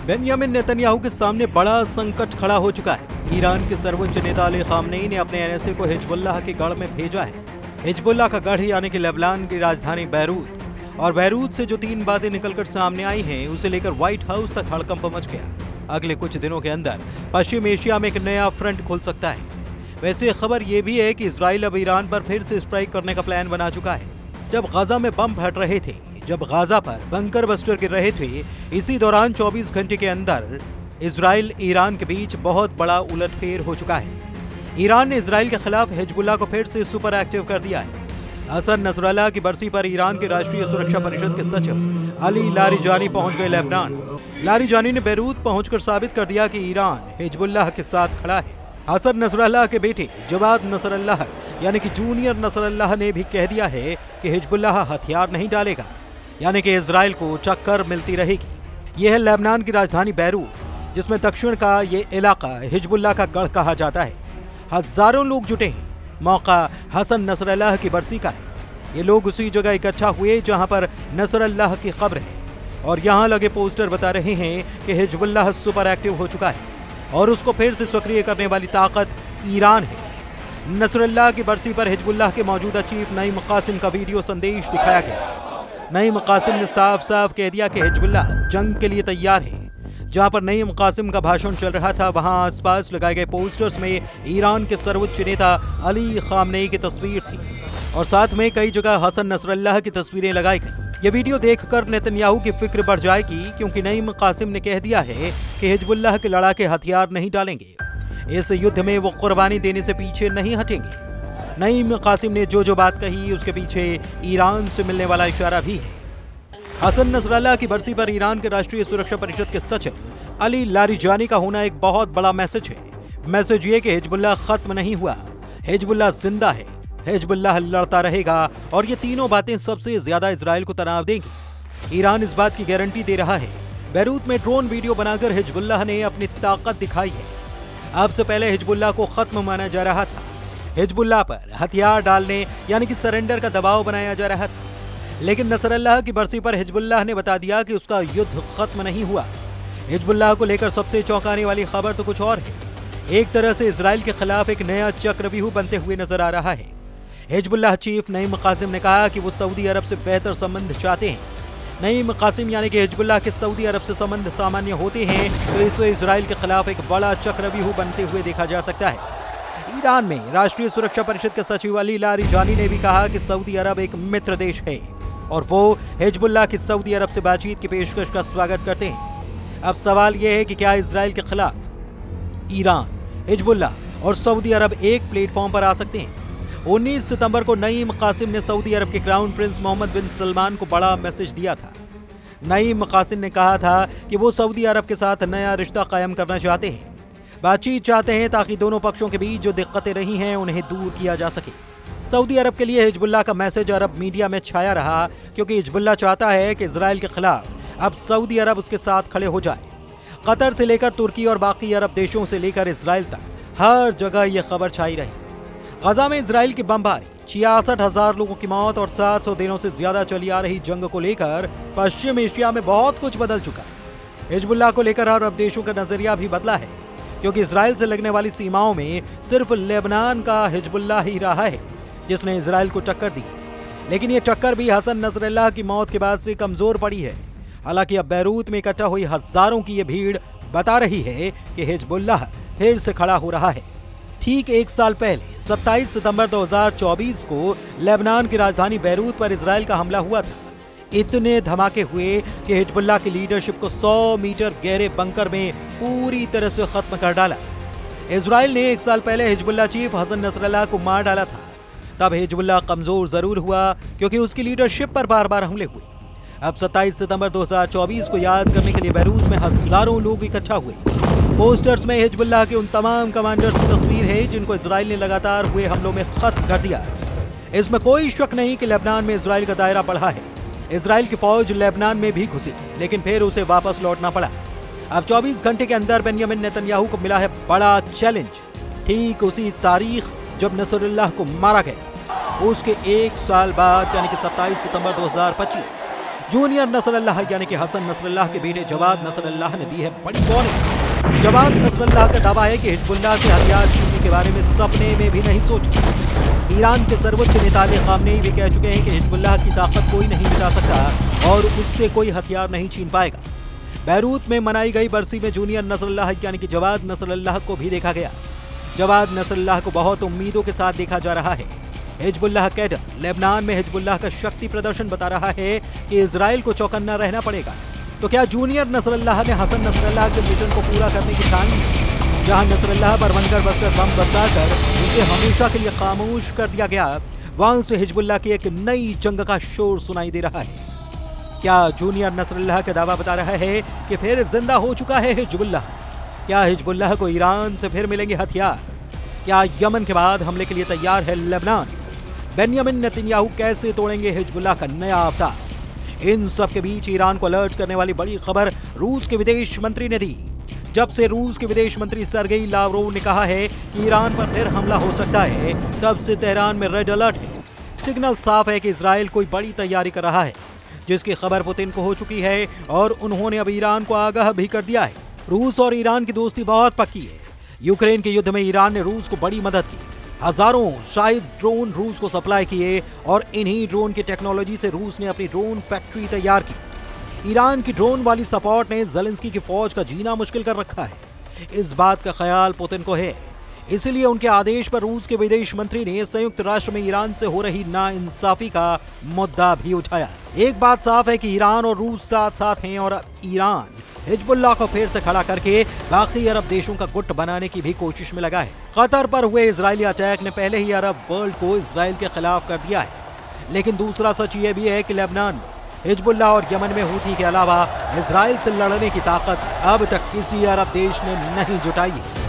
Benjamin Netanyahu के सामने बड़ा संकट खड़ा हो चुका है। ईरान के सर्वोच्च नेता अली खामनेई ने अपने एनएसए को हिजबुल्लाह के गढ़ में भेजा है। हिजबुल्लाह का गढ़ यानी कि लेबनान की राजधानी बैरूत, और बैरूत से जो 3 बातें निकलकर सामने आई हैं, उसे लेकर व्हाइट हाउस तक हड़कंप मच गया। अगले कुछ दिनों के अंदर पश्चिम एशिया में एक नया फ्रंट खुल सकता है। वैसे खबर यह भी है कि इजराइल अब ईरान पर फिर से स्ट्राइक करने का प्लान बना चुका है। जब गाजा में बम फट रहे थे, जब गाजा पर बंकर बस्टर गिर रहे थे, इसी दौरान 24 घंटे के अंदर इजराइल ईरान के बीच बहुत बड़ा उलटफेर हो चुका है। ईरान ने इजराइल के खिलाफ हिजबुल्लाह को फिर से सुपर एक्टिव कर दिया है। हसन नसरल्लाह की बरसी पर ईरान के राष्ट्रीय सुरक्षा परिषद के सचिव अली लारिजानी पहुंच गए लेबनान। लारिजानी ने बैरूत पहुंचकर साबित कर दिया कि ईरान हिजबुल्लाह के साथ खड़ा है। हसन नसरल्लाह के बेटे जवाद नसरल्लाह यानी कि जूनियर नसरल्लाह ने भी कह दिया है कि हिजबुल्लाह हथियार नहीं डालेगा, यानी कि इजराइल को टक्कर मिलती रहेगी। यह है लेबनान की राजधानी बैरूत, जिसमें दक्षिण का ये इलाका हिजबुल्लाह का गढ़ कहा जाता है। हजारों लोग जुटे हैं। मौका हसन नसरल्लाह की बरसी का है। ये लोग उसी जगह इकट्ठा हुए जहां पर नसरल्लाह की कब्र है, और यहां लगे पोस्टर बता रहे हैं कि हिजबुल्लाह सुपर एक्टिव हो चुका है और उसको फिर से सक्रिय करने वाली ताकत ईरान है। नसरल्लाह की बरसी पर हिजबुल्लाह के मौजूदा चीफ नईम कासिम का वीडियो संदेश दिखाया गया। नईम कासिम ने साफ साफ कह दिया कि हिजबुल्लाह जंग के लिए तैयार है। जहां पर नईम कासिम का भाषण चल रहा था, वहां आसपास लगाए गए पोस्टर्स में ईरान के सर्वोच्च नेता अली खामनेई की तस्वीर थी, और साथ में कई जगह हसन नसरल्लाह की तस्वीरें लगाई गई। ये वीडियो देखकर नेतन्याहू की फिक्र बढ़ जाएगी, क्योंकि नईम कासिम ने कह दिया है कि हिजबुल्लाह के लड़ाके हथियार नहीं डालेंगे। इस युद्ध में वो कुर्बानी देने से पीछे नहीं हटेंगे। नईम कासिम ने जो बात कही, उसके पीछे ईरान से मिलने वाला इशारा भी है। हसन नसरल्लाह की बरसी पर ईरान के राष्ट्रीय सुरक्षा परिषद के सचिव अली लारिजानी का होना एक बहुत बड़ा मैसेज है। मैसेज ये कि हिजबुल्लाह खत्म नहीं हुआ, हिजबुल्लाह जिंदा है, हिजबुल्लाह लड़ता रहेगा, और ये तीनों बातें सबसे ज्यादा इजराइल को तनाव देंगी। ईरान इस बात की गारंटी दे रहा है। बैरूत में ड्रोन वीडियो बनाकर हिजबुल्लाह ने अपनी ताकत दिखाई है। अब से पहले हिजबुल्लाह को खत्म माना जा रहा था। हिजबुल्लाह पर हथियार डालने यानी कि सरेंडर का दबाव बनाया जा रहा था, लेकिन नसरल्लाह की बरसी पर हिजबुल्लाह ने बता दिया कि उसका युद्ध खत्म नहीं हुआ। हिजबुल्लाह को लेकर सबसे चौंकाने वाली खबर तो कुछ और है। एक तरह से इजराइल के खिलाफ एक नया चक्रव्यूह बनते हुए नजर आ रहा है। हिजबुल्लाह चीफ नईम कासिम ने कहा कि वो सऊदी अरब से बेहतर संबंध चाहते हैं। नईम कासिम यानी कि हिजबुल्लाह के सऊदी अरब से संबंध सामान्य होते हैं, तो इससे इजराइल के खिलाफ एक बड़ा चक्रव्यूह बनते हुए देखा जा सकता है। ईरान में राष्ट्रीय सुरक्षा परिषद के सचिव अली लारिजानी ने भी कहा कि सऊदी अरब एक मित्र देश है, और वो हिजबुल्लाह की सऊदी अरब से बातचीत की पेशकश का स्वागत करते हैं। अब सवाल यह है कि क्या इजराइल के खिलाफ ईरान, हिजबुल्लाह और सऊदी अरब एक प्लेटफॉर्म पर आ सकते हैं? 19 सितंबर को नईम कासिम ने सऊदी अरब के क्राउन प्रिंस मोहम्मद बिन सलमान को बड़ा मैसेज दिया था। नईम कासिम ने कहा था कि वो सऊदी अरब के साथ नया रिश्ता कायम करना चाहते हैं, बातचीत चाहते हैं, ताकि दोनों पक्षों के बीच जो दिक्कतें रही हैं उन्हें दूर किया जा सके। सऊदी अरब के लिए हिजबुल्लाह का मैसेज अरब मीडिया में छाया रहा, क्योंकि हिजबुल्लाह चाहता है कि इजराइल के खिलाफ अब सऊदी अरब उसके साथ खड़े हो जाए। कतर से लेकर तुर्की और बाकी अरब देशों से लेकर इजराइल तक हर जगह यह खबर छाई रही। गजा में इजराइल की बमबारी, 66,000 लोगों की मौत और 700 दिनों से ज्यादा चली आ रही जंग को लेकर पश्चिम एशिया में बहुत कुछ बदल चुका है। हिजबुल्लाह को लेकर अरब देशों का नजरिया भी बदला है, क्योंकि इजराइल से लगने वाली सीमाओं में सिर्फ लेबनान का हिजबुल्लाह ही रहा है जिसने इजराइल को टक्कर दी। लेकिन ये टक्कर भी हसन नसरल्लाह की मौत के बाद से कमजोर पड़ी है। हालांकि अब बैरूत में इकट्ठा हुई हजारों की ये भीड़ बता रही है कि हिजबुल्लाह फिर से खड़ा हो रहा है। ठीक 1 साल पहले 27 सितंबर 2024 को लेबनान की राजधानी बैरूत पर इजराइल का हमला हुआ था। इतने धमाके हुए कि हिजबुल्लाह की लीडरशिप को 100 मीटर गहरे बंकर में पूरी तरह से खत्म कर डाला। इजराइल ने 1 साल पहले हिजबुल्लाह चीफ हसन नसरल्लाह को मार डाला था। तब हिजबुल्लाह कमजोर जरूर हुआ, क्योंकि उसकी लीडरशिप पर बार बार हमले हुए। अब 27 सितंबर 2024 को याद करने के लिए बैरूत में हजारों लोग इकट्ठा हुए। पोस्टर्स में हिजबुल्लाह के उन तमाम कमांडर्स की तस्वीर है जिनको इजराइल ने लगातार हुए हमलों में खत्म कर दिया। इसमें कोई शक नहीं कि लेबनान में इजराइल का दायरा बढ़ा है। इजराइल की फौज लेबनान में भी घुसी, लेकिन फिर उसे वापस लौटना पड़ा। अब 24 घंटे के अंदर बेंयामिन नेतन्याहू को मिला है बड़ा चैलेंज। ठीक उसी तारीख जब नसरुल्लाह को मारा गया, उसके 1 साल बाद यानी कि 27 सितंबर 2025 जूनियर नसरल्लाह यानी कि हसन नसरल्लाह के बेटे जवाद नसरल्लाह ने दी है बड़ी वार्निंग। जवाद नसरल्लाह का दावा है कि हिजबुल्लाह से हथियार छीनने के बारे में सपने में भी नहीं सोचा। ईरान के सर्वोच्च नेता अली खामनेई भी कह चुके हैं कि हिजबुल्लाह की ताकत कोई नहीं मिटा सकता और उससे कोई हथियार नहीं छीन पाएगा। बैरूत में मनाई गई बरसी में जूनियर नसरल्लाह यानी कि जवाद नसरल्लाह को भी देखा गया। जवाद नसरल्लाह को बहुत उम्मीदों के साथ देखा जा रहा है। हिजबुल्लाह कैडर लेबनान में हिजबुल्लाह का शक्ति प्रदर्शन बता रहा है कि इजराइल को चौकन्ना रहना पड़ेगा। तो क्या जूनियर नसरल्लाह ने हसन नसरल्लाह के मिशन को पूरा करने की ठान ली? जहां नसरल्लाह पर बंकर बस्तर बम बरसाकर उसे हमेशा के लिए खामोश कर दिया गया, वहां से हिजबुल्लाह की एक नई जंग का शोर सुनाई दे रहा है। क्या जूनियर नसरल्लाह का दावा बता रहा है कि फिर जिंदा हो चुका है हिजबुल्लाह? क्या हिजबुल्लाह को ईरान से फिर मिलेंगे हथियार? क्या यमन के बाद हमले के लिए तैयार है लेबनान? बेंयामिन नेतन्याहू कैसे तोड़ेंगे हिजबुल्लाह का नया अवतार? इन सब के बीच ईरान को अलर्ट करने वाली बड़ी खबर रूस के विदेश मंत्री ने दी। जब से रूस के विदेश मंत्री सर्गेई लावरोव ने कहा है कि ईरान पर फिर हमला हो सकता है, तब से तेहरान में रेड अलर्ट है। सिग्नल साफ है कि इजराइल कोई बड़ी तैयारी कर रहा है, जिसकी खबर पुतिन को हो चुकी है और उन्होंने अब ईरान को आगाह भी कर दिया है। रूस और ईरान की दोस्ती बहुत पक्की है। यूक्रेन के युद्ध में ईरान ने रूस को बड़ी मदद की। हजारों शायद ड्रोन रूस को सप्लाई किए और इन्हीं ड्रोन की टेक्नोलॉजी से रूस ने अपनी ड्रोन फैक्ट्री तैयार की। ईरान की ड्रोन वाली सपोर्ट ने ज़ेलेंस्की की फौज का जीना मुश्किल कर रखा है। इस बात का ख्याल पुतिन को है, इसलिए उनके आदेश पर रूस के विदेश मंत्री ने संयुक्त राष्ट्र में ईरान से हो रही नाइंसाफी का मुद्दा भी उठाया। एक बात साफ है कि ईरान और रूस साथ साथ हैं और ईरान हिजबुल्लाह को फिर से खड़ा करके बाकी अरब देशों का गुट बनाने की भी कोशिश में लगा है। कतर पर हुए इजरायली अटैक ने पहले ही अरब वर्ल्ड को इजराइल के खिलाफ कर दिया है। लेकिन दूसरा सच ये भी है कि लेबनान, हिजबुल्लाह और यमन में हूथी के अलावा इजराइल से लड़ने की ताकत अब तक किसी अरब देश ने नहीं जुटाई है।